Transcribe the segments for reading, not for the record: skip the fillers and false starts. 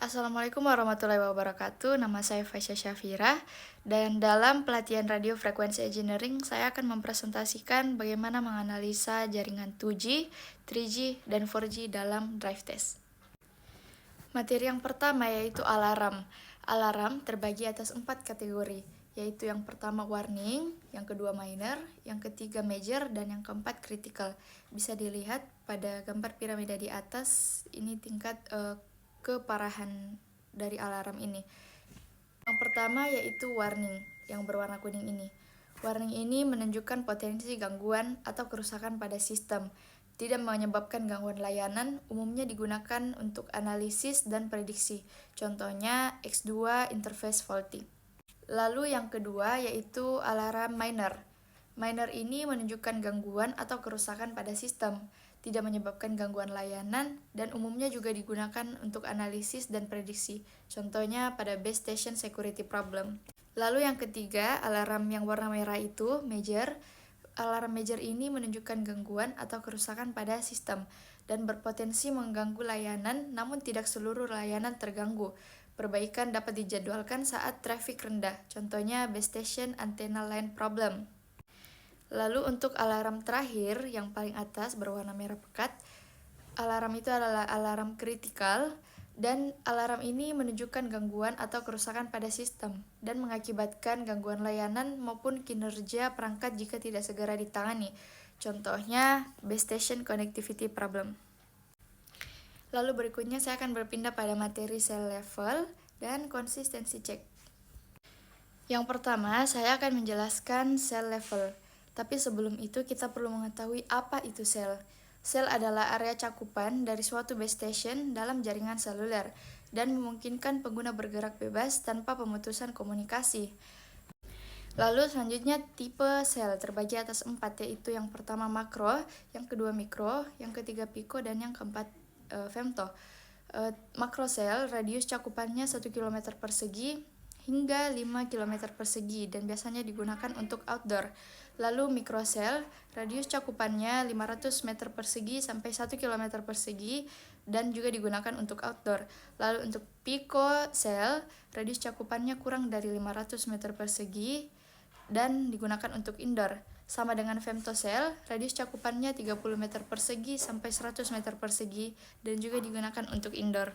Assalamualaikum warahmatullahi wabarakatuh. Nama saya Faisya Syafira dan dalam pelatihan radio frekuensi engineering saya akan mempresentasikan bagaimana menganalisa jaringan 2G, 3G, dan 4G dalam drive test. Materi yang pertama yaitu alarm. Alarm terbagi atas 4 kategori, yaitu yang pertama warning, yang kedua minor, yang ketiga major, dan yang keempat critical. Bisa dilihat pada gambar piramida di atas, ini tingkat keparahan dari alarm ini. Yang pertama yaitu warning, yang berwarna kuning ini. Warning ini menunjukkan potensi gangguan atau kerusakan pada sistem. Tidak menyebabkan gangguan layanan, umumnya digunakan untuk analisis dan prediksi. Contohnya X2 interface faulty. Lalu yang kedua yaitu alarm minor. Minor ini menunjukkan gangguan atau kerusakan pada sistem, tidak menyebabkan gangguan layanan, dan umumnya juga digunakan untuk analisis dan prediksi. Contohnya pada base station security problem. Lalu yang ketiga, alarm yang warna merah itu major. Alarm major ini menunjukkan gangguan atau kerusakan pada sistem dan berpotensi mengganggu layanan, namun tidak seluruh layanan terganggu. Perbaikan dapat dijadwalkan saat traffic rendah, contohnya base station antenna line problem. Lalu untuk alarm terakhir yang paling atas berwarna merah pekat, alarm itu adalah alarm kritikal dan alarm ini menunjukkan gangguan atau kerusakan pada sistem dan mengakibatkan gangguan layanan maupun kinerja perangkat jika tidak segera ditangani. Contohnya base station connectivity problem. Lalu berikutnya saya akan berpindah pada materi cell level dan konsistensi cek. Yang pertama, saya akan menjelaskan cell level. Tapi sebelum itu kita perlu mengetahui apa itu sel. Sel adalah area cakupan dari suatu base station dalam jaringan seluler dan memungkinkan pengguna bergerak bebas tanpa pemutusan komunikasi. Lalu selanjutnya tipe sel terbagi atas 4, yaitu yang pertama makro, yang kedua mikro, yang ketiga piko, dan yang keempat femto. Makro sel radius cakupannya 1 km persegi hingga 5 km persegi dan biasanya digunakan untuk outdoor. Lalu mikrosel, radius cakupannya 500 meter persegi sampai 1 km persegi dan juga digunakan untuk outdoor. Lalu untuk pikosel, radius cakupannya kurang dari 500 meter persegi dan digunakan untuk indoor. Sama dengan femtosel, radius cakupannya 30 meter persegi sampai 100 meter persegi dan juga digunakan untuk indoor.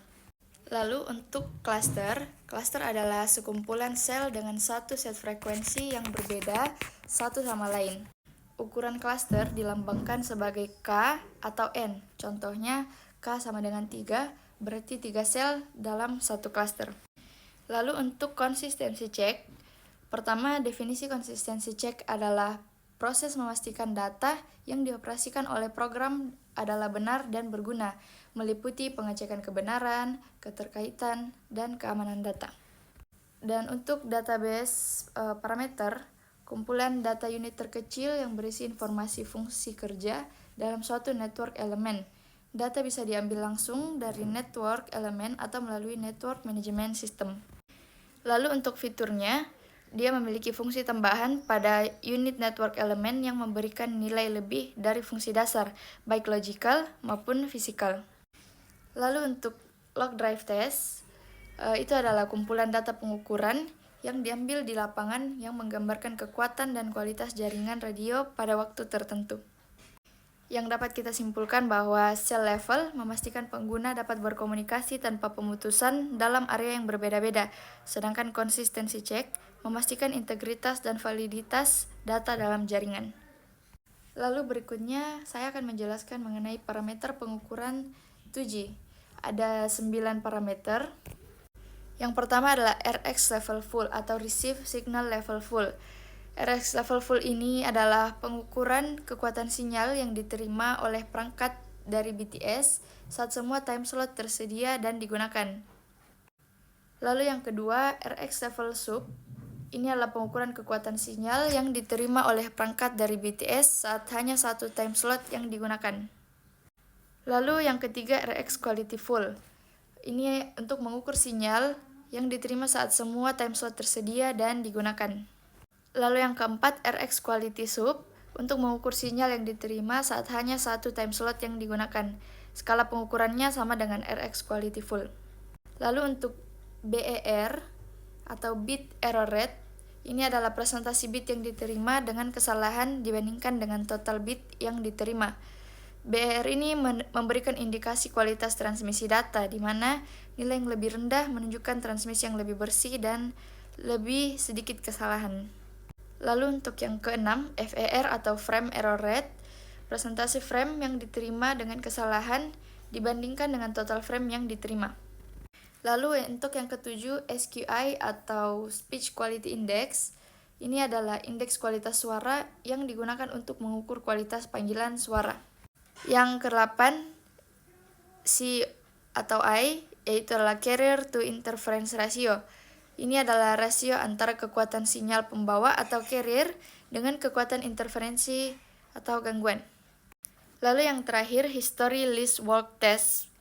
Lalu untuk cluster adalah sekumpulan sel dengan satu set frekuensi yang berbeda satu sama lain. Ukuran cluster dilambangkan sebagai K atau N. Contohnya K sama dengan 3, berarti 3 sel dalam satu cluster. Lalu untuk konsistensi cek, pertama definisi konsistensi cek adalah proses memastikan data yang dioperasikan oleh program adalah benar dan berguna, meliputi pengecekan kebenaran, keterkaitan, dan keamanan data. Dan untuk database parameter, kumpulan data unit terkecil yang berisi informasi fungsi kerja dalam suatu network elemen. Data bisa diambil langsung dari network elemen atau melalui network management system. Lalu untuk fiturnya, dia memiliki fungsi tambahan pada unit network elemen yang memberikan nilai lebih dari fungsi dasar, baik logical maupun fisikal. Lalu untuk log drive test, itu adalah kumpulan data pengukuran yang diambil di lapangan yang menggambarkan kekuatan dan kualitas jaringan radio pada waktu tertentu. Yang dapat kita simpulkan bahwa cell level memastikan pengguna dapat berkomunikasi tanpa pemutusan dalam area yang berbeda-beda, sedangkan konsistensi cek memastikan integritas dan validitas data dalam jaringan. Lalu berikutnya saya akan menjelaskan mengenai parameter pengukuran 2G. Ada 9 parameter. Yang pertama adalah RX level full atau receive signal level full. RX level full ini adalah pengukuran kekuatan sinyal yang diterima oleh perangkat dari BTS saat semua time slot tersedia dan digunakan. Lalu yang kedua, RX level sub. Ini adalah pengukuran kekuatan sinyal yang diterima oleh perangkat dari BTS saat hanya satu time slot yang digunakan. Lalu yang ketiga, RX quality full. Ini untuk mengukur sinyal yang diterima saat semua time slot tersedia dan digunakan. Lalu yang keempat, RX quality sub, untuk mengukur sinyal yang diterima saat hanya satu time slot yang digunakan. Skala pengukurannya sama dengan RX quality full. Lalu untuk BER atau bit error rate, ini adalah presentasi bit yang diterima dengan kesalahan dibandingkan dengan total bit yang diterima. BER ini memberikan indikasi kualitas transmisi data, di mana nilai yang lebih rendah menunjukkan transmisi yang lebih bersih dan lebih sedikit kesalahan. Lalu untuk yang keenam, FER atau frame error rate, presentasi frame yang diterima dengan kesalahan dibandingkan dengan total frame yang diterima. Lalu untuk yang ketujuh, SQI atau Speech Quality Index, ini adalah indeks kualitas suara yang digunakan untuk mengukur kualitas panggilan suara. Yang ke-8, C atau I, yaitu adalah Carrier to Interference Ratio. Ini adalah rasio antara kekuatan sinyal pembawa atau carrier dengan kekuatan interferensi atau gangguan. Lalu yang terakhir, History List Walk Test,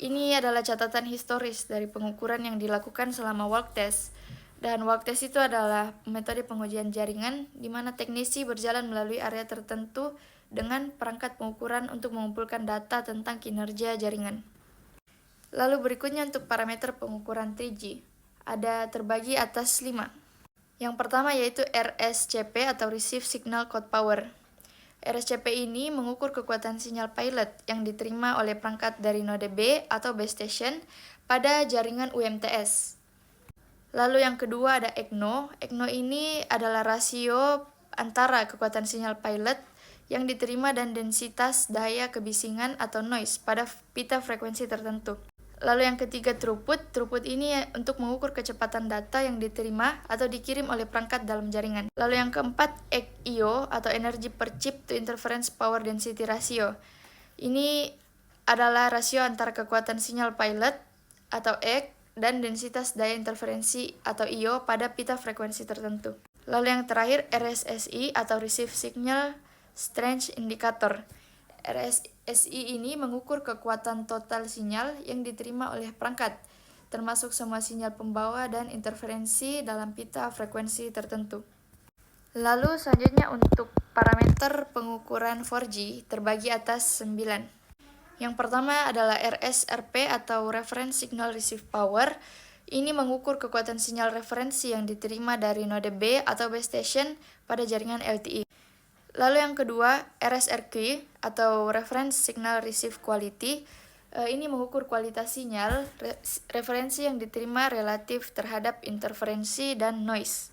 ini adalah catatan historis dari pengukuran yang dilakukan selama walk test. Dan walk test itu adalah metode pengujian jaringan di mana teknisi berjalan melalui area tertentu dengan perangkat pengukuran untuk mengumpulkan data tentang kinerja jaringan. Lalu berikutnya untuk parameter pengukuran 3G, ada terbagi atas 5. Yang pertama yaitu RSCP atau Receive Signal Code Power. RSCP ini mengukur kekuatan sinyal pilot yang diterima oleh perangkat dari node B atau base station pada jaringan UMTS. Lalu yang kedua ada EGNO. EGNO ini adalah rasio antara kekuatan sinyal pilot yang diterima dan densitas daya kebisingan atau noise pada pita frekuensi tertentu. Lalu yang ketiga throughput. Throughput ini untuk mengukur kecepatan data yang diterima atau dikirim oleh perangkat dalam jaringan. Lalu yang keempat EIO atau Energy per Chip to Interference Power Density Ratio. Ini adalah rasio antara kekuatan sinyal pilot atau EC dan densitas daya interferensi atau IO pada pita frekuensi tertentu. Lalu yang terakhir RSSI atau Receive Signal Strength Indicator. RSSI ini mengukur kekuatan total sinyal yang diterima oleh perangkat, termasuk semua sinyal pembawa dan interferensi dalam pita frekuensi tertentu. Lalu selanjutnya untuk parameter pengukuran 4G terbagi atas 9. Yang pertama adalah RSRP atau Reference Signal Receive Power. Ini mengukur kekuatan sinyal referensi yang diterima dari node B atau base station pada jaringan LTE. Lalu yang kedua, RSRQ atau Reference Signal Receive Quality. Ini mengukur kualitas sinyal referensi yang diterima relatif terhadap interferensi dan noise.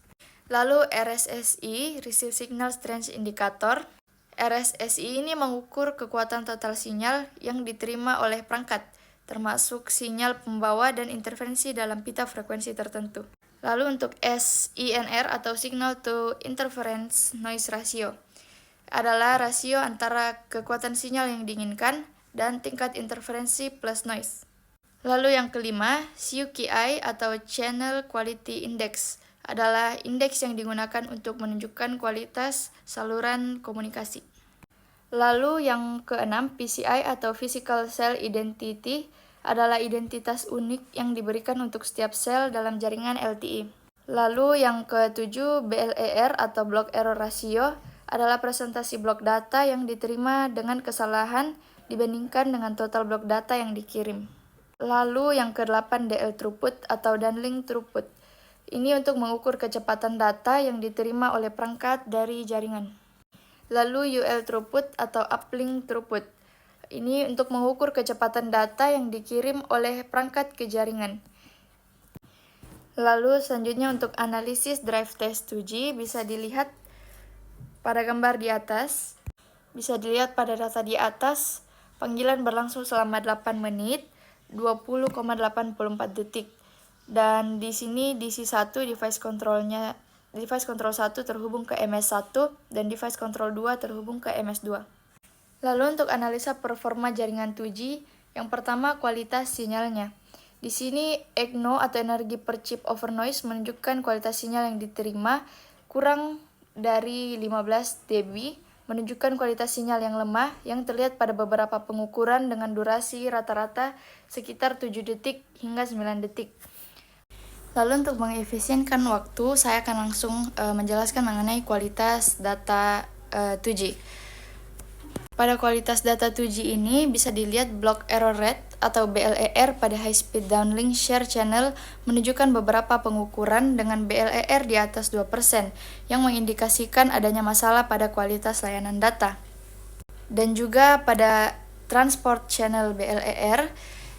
Lalu RSSI, Receive Signal Strength Indicator. RSSI ini mengukur kekuatan total sinyal yang diterima oleh perangkat, termasuk sinyal pembawa dan interferensi dalam pita frekuensi tertentu. Lalu untuk SINR atau Signal to Interference Noise Ratio adalah rasio antara kekuatan sinyal yang diinginkan dan tingkat interferensi plus noise. Lalu yang kelima, CQI atau Channel Quality Index adalah indeks yang digunakan untuk menunjukkan kualitas saluran komunikasi. Lalu yang keenam, PCI atau Physical Cell Identity adalah identitas unik yang diberikan untuk setiap sel dalam jaringan LTE. Lalu yang ketujuh, BLER atau Block Error Ratio adalah presentasi blok data yang diterima dengan kesalahan dibandingkan dengan total blok data yang dikirim. Lalu yang ke-8 DL throughput atau downlink throughput. Ini untuk mengukur kecepatan data yang diterima oleh perangkat dari jaringan. Lalu UL throughput atau uplink throughput. Ini untuk mengukur kecepatan data yang dikirim oleh perangkat ke jaringan. Lalu selanjutnya untuk analisis drive test 2G bisa dilihat pada gambar di atas. Bisa dilihat pada data di atas, panggilan berlangsung selama 8 menit, 20,84 detik. Dan di sini DC1 device control 1 terhubung ke MS1 dan device control 2 terhubung ke MS2. Lalu untuk analisa performa jaringan 2G, yang pertama kualitas sinyalnya. Di sini EGNO atau Energy per Chip over Noise menunjukkan kualitas sinyal yang diterima kurang dari 15 dB, menunjukkan kualitas sinyal yang lemah yang terlihat pada beberapa pengukuran dengan durasi rata-rata sekitar 7 detik hingga 9 detik. Lalu untuk mengefisienkan waktu, saya akan langsung menjelaskan mengenai kualitas data 2G. Pada kualitas data 2G ini bisa dilihat block error rate atau BLER pada high speed downlink share channel menunjukkan beberapa pengukuran dengan BLER di atas 2% yang mengindikasikan adanya masalah pada kualitas layanan data. Dan juga pada transport channel BLER,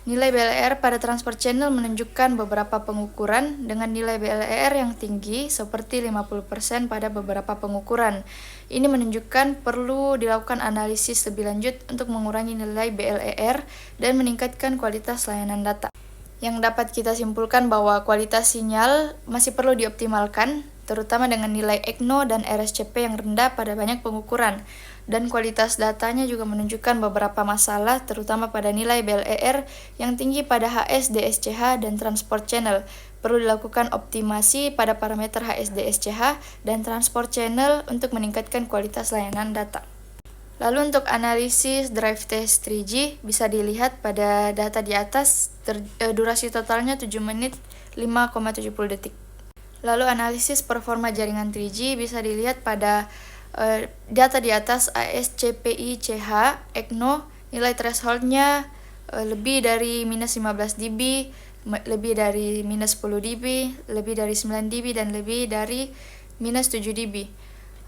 nilai BLER pada transport channel menunjukkan beberapa pengukuran dengan nilai BLER yang tinggi seperti 50% pada beberapa pengukuran. Ini menunjukkan perlu dilakukan analisis lebih lanjut untuk mengurangi nilai BLER dan meningkatkan kualitas layanan data. Yang dapat kita simpulkan bahwa kualitas sinyal masih perlu dioptimalkan, terutama dengan nilai ECNO dan RSCP yang rendah pada banyak pengukuran. Dan kualitas datanya juga menunjukkan beberapa masalah, terutama pada nilai BLER yang tinggi pada HSDSCH dan transport channel. Perlu dilakukan optimasi pada parameter HSDSCH dan transport channel untuk meningkatkan kualitas layanan data. Lalu untuk analisis drive test 3G bisa dilihat pada data di atas, durasi totalnya 7 menit 5,70 detik. Lalu analisis performa jaringan 3G bisa dilihat pada data di atas ASCPI CH, ECNO, nilai thresholdnya lebih dari minus 15 dB, lebih dari minus 10 dB, lebih dari 9 dB, dan lebih dari minus 7 dB.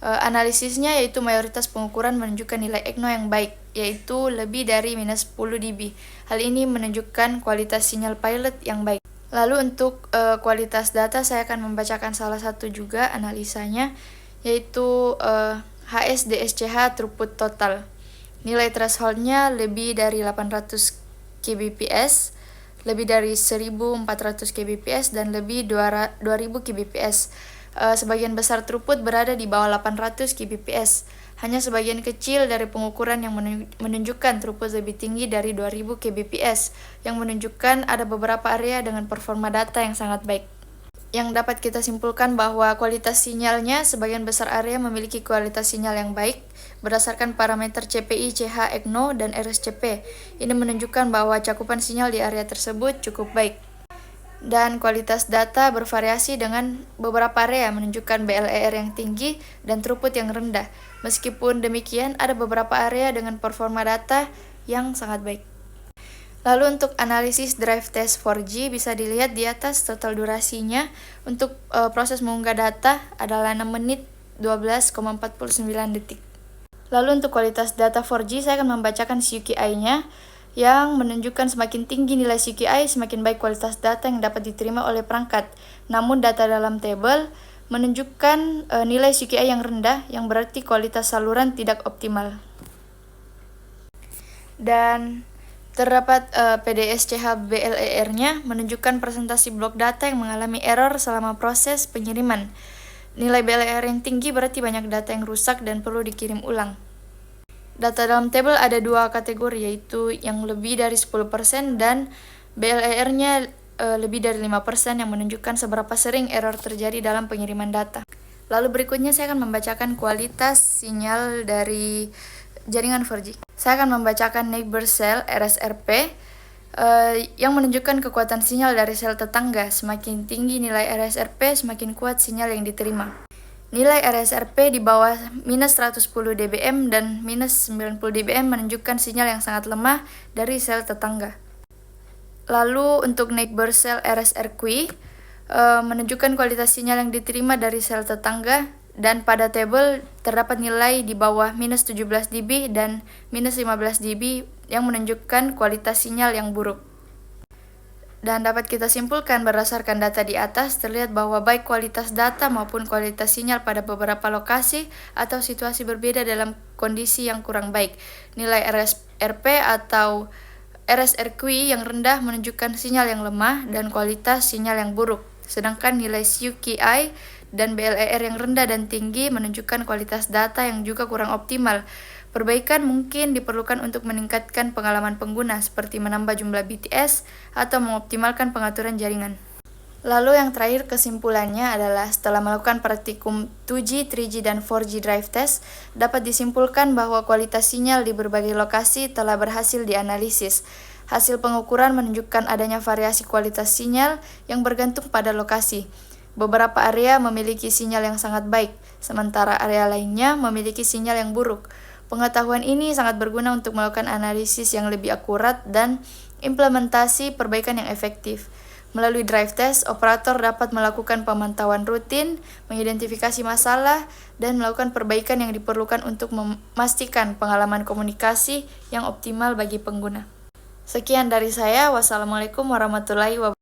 Analisisnya yaitu mayoritas pengukuran menunjukkan nilai ECNO yang baik, yaitu lebih dari minus 10 dB. Hal ini menunjukkan kualitas sinyal pilot yang baik. Lalu untuk kualitas data saya akan membacakan salah satu juga analisanya, yaitu HSDSCH throughput total. Nilai thresholdnya lebih dari 800 kbps, lebih dari 1400 kbps, dan lebih 2000 kbps. Sebagian besar throughput berada di bawah 800 kbps. Hanya sebagian kecil dari pengukuran yang menunjukkan throughput lebih tinggi dari 2000 kbps, yang menunjukkan ada beberapa area dengan performa data yang sangat baik. Yang dapat kita simpulkan bahwa kualitas sinyalnya sebagian besar area memiliki kualitas sinyal yang baik berdasarkan parameter CPI, CH, ECNO, dan RSCP. Ini menunjukkan bahwa cakupan sinyal di area tersebut cukup baik. Dan kualitas data bervariasi dengan beberapa area menunjukkan BLER yang tinggi dan throughput yang rendah. Meskipun demikian, ada beberapa area dengan performa data yang sangat baik. Lalu untuk analisis drive test 4G bisa dilihat di atas total durasinya untuk proses mengunggah data adalah 6 menit 12,49 detik. Lalu untuk kualitas data 4G saya akan membacakan CQI-nya yang menunjukkan semakin tinggi nilai CQI semakin baik kualitas data yang dapat diterima oleh perangkat. Namun data dalam tabel menunjukkan nilai CQI yang rendah yang berarti kualitas saluran tidak optimal. Dan terdapat PDSCH BLER-nya menunjukkan presentasi blok data yang mengalami error selama proses pengiriman. Nilai BLER yang tinggi berarti banyak data yang rusak dan perlu dikirim ulang. Data dalam tabel ada dua kategori, yaitu yang lebih dari 10% dan BLER-nya lebih dari 5% yang menunjukkan seberapa sering error terjadi dalam pengiriman data. Lalu berikutnya saya akan membacakan kualitas sinyal dari jaringan 4G. Saya akan membacakan neighbor cell RSRP yang menunjukkan kekuatan sinyal dari sel tetangga. Semakin tinggi nilai RSRP, semakin kuat sinyal yang diterima. Nilai RSRP di bawah minus 110 dBm dan minus 90 dBm menunjukkan sinyal yang sangat lemah dari sel tetangga. Lalu untuk neighbor cell RSRQ menunjukkan kualitas sinyal yang diterima dari sel tetangga, dan pada tabel terdapat nilai di bawah minus 17 dB dan minus 15 dB yang menunjukkan kualitas sinyal yang buruk. Dan dapat kita simpulkan berdasarkan data di atas, terlihat bahwa baik kualitas data maupun kualitas sinyal pada beberapa lokasi atau situasi berbeda dalam kondisi yang kurang baik. Nilai RSRP atau RSRQ yang rendah menunjukkan sinyal yang lemah dan kualitas sinyal yang buruk. Sedangkan nilai CQI dan BLER yang rendah dan tinggi menunjukkan kualitas data yang juga kurang optimal. Perbaikan mungkin diperlukan untuk meningkatkan pengalaman pengguna, seperti menambah jumlah BTS atau mengoptimalkan pengaturan jaringan. Lalu yang terakhir kesimpulannya adalah setelah melakukan praktikum 2G, 3G, dan 4G drive test, dapat disimpulkan bahwa kualitas sinyal di berbagai lokasi telah berhasil dianalisis. Hasil pengukuran menunjukkan adanya variasi kualitas sinyal yang bergantung pada lokasi. Beberapa area memiliki sinyal yang sangat baik, sementara area lainnya memiliki sinyal yang buruk. Pengetahuan ini sangat berguna untuk melakukan analisis yang lebih akurat dan implementasi perbaikan yang efektif. Melalui drive test, operator dapat melakukan pemantauan rutin, mengidentifikasi masalah, dan melakukan perbaikan yang diperlukan untuk memastikan pengalaman komunikasi yang optimal bagi pengguna. Sekian dari saya. Wassalamualaikum warahmatullahi wabarakatuh.